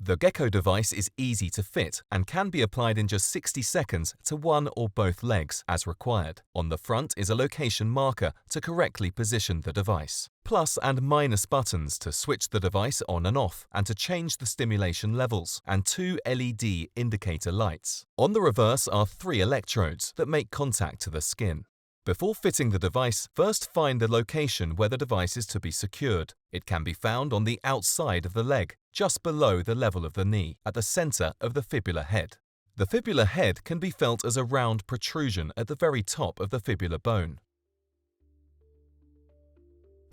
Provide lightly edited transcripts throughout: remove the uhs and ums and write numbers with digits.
The geko device is easy to fit and can be applied in just 60 seconds to one or both legs as required. On the front is a location marker to correctly position the device. Plus and minus buttons to switch the device on and off and to change the stimulation levels, and 2 LED indicator lights. On the reverse are 3 electrodes that make contact to the skin. Before fitting the device, first find the location where the device is to be secured. It can be found on the outside of the leg, just below the level of the knee, at the center of the fibular head. The fibular head can be felt as a round protrusion at the very top of the fibular bone.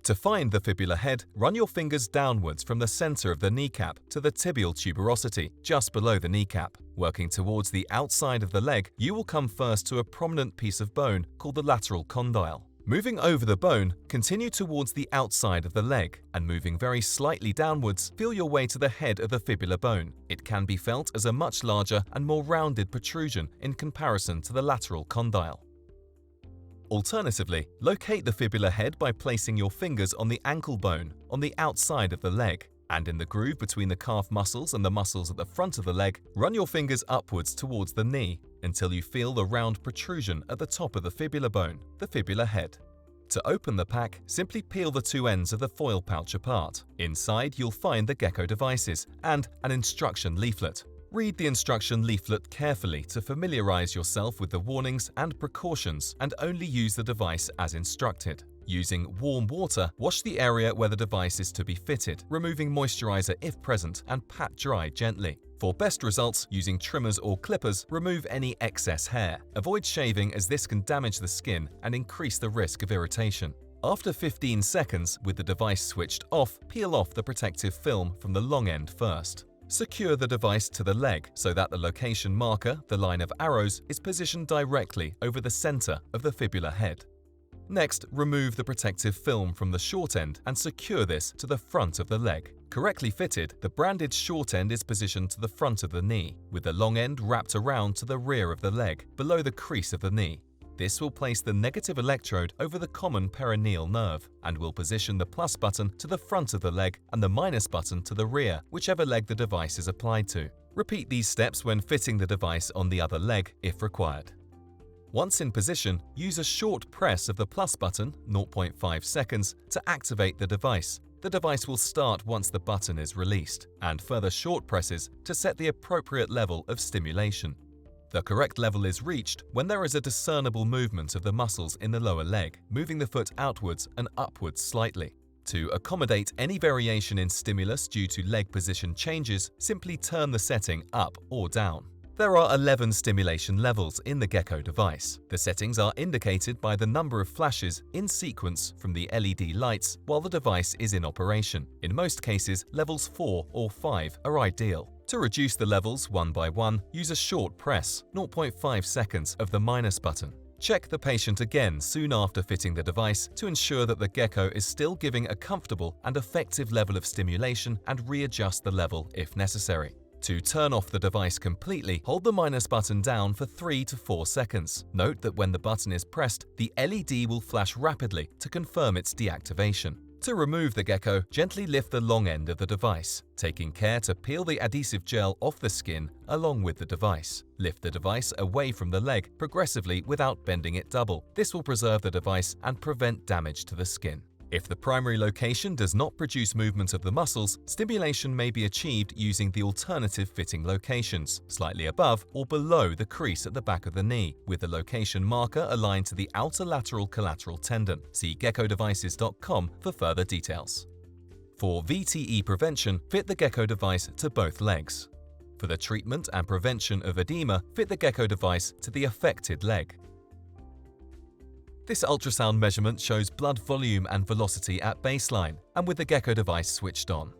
To find the fibular head, run your fingers downwards from the center of the kneecap to the tibial tuberosity, just below the kneecap. Working towards the outside of the leg, you will come first to a prominent piece of bone called the lateral condyle. Moving over the bone, continue towards the outside of the leg, and moving very slightly downwards, feel your way to the head of the fibular bone. It can be felt as a much larger and more rounded protrusion in comparison to the lateral condyle. Alternatively, locate the fibular head by placing your fingers on the ankle bone on the outside of the leg, and in the groove between the calf muscles and the muscles at the front of the leg, run your fingers upwards towards the knee until you feel the round protrusion at the top of the fibular bone, the fibular head. To open the pack, simply peel the 2 ends of the foil pouch apart. Inside, you'll find the geko devices and an instruction leaflet. Read the instruction leaflet carefully to familiarize yourself with the warnings and precautions, and only use the device as instructed. Using warm water, wash the area where the device is to be fitted, removing moisturizer if present, and pat dry gently. For best results, using trimmers or clippers, remove any excess hair. Avoid shaving as this can damage the skin and increase the risk of irritation. After 15 seconds, with the device switched off, peel off the protective film from the long end first. Secure the device to the leg so that the location marker, the line of arrows, is positioned directly over the center of the fibular head. Next, remove the protective film from the short end and secure this to the front of the leg. Correctly fitted, the branded short end is positioned to the front of the knee, with the long end wrapped around to the rear of the leg, below the crease of the knee. This will place the negative electrode over the common peroneal nerve and will position the plus button to the front of the leg and the minus button to the rear, whichever leg the device is applied to. Repeat these steps when fitting the device on the other leg if required. Once in position, use a short press of the plus button, 0.5 seconds, to activate the device. The device will start once the button is released, and further short presses to set the appropriate level of stimulation. The correct level is reached when there is a discernible movement of the muscles in the lower leg, moving the foot outwards and upwards slightly. To accommodate any variation in stimulus due to leg position changes, simply turn the setting up or down. There are 11 stimulation levels in the geko device. The settings are indicated by the number of flashes in sequence from the LED lights while the device is in operation. In most cases, levels 4 or 5 are ideal. To reduce the levels one by one, use a short press, 0.5 seconds, of the minus button. Check the patient again soon after fitting the device to ensure that the geko is still giving a comfortable and effective level of stimulation, and readjust the level if necessary. To turn off the device completely, hold the minus button down for 3 to 4 seconds. Note that when the button is pressed, the LED will flash rapidly to confirm its deactivation. To remove the geko, gently lift the long end of the device, taking care to peel the adhesive gel off the skin along with the device. Lift the device away from the leg progressively without bending it double. This will preserve the device and prevent damage to the skin. If the primary location does not produce movement of the muscles, stimulation may be achieved using the alternative fitting locations, slightly above or below the crease at the back of the knee, with the location marker aligned to the outer lateral collateral tendon. See gekodevices.com for further details. For VTE prevention, fit the geko device to both legs. For the treatment and prevention of edema, fit the geko device to the affected leg. This ultrasound measurement shows blood volume and velocity at baseline and with the geko device switched on.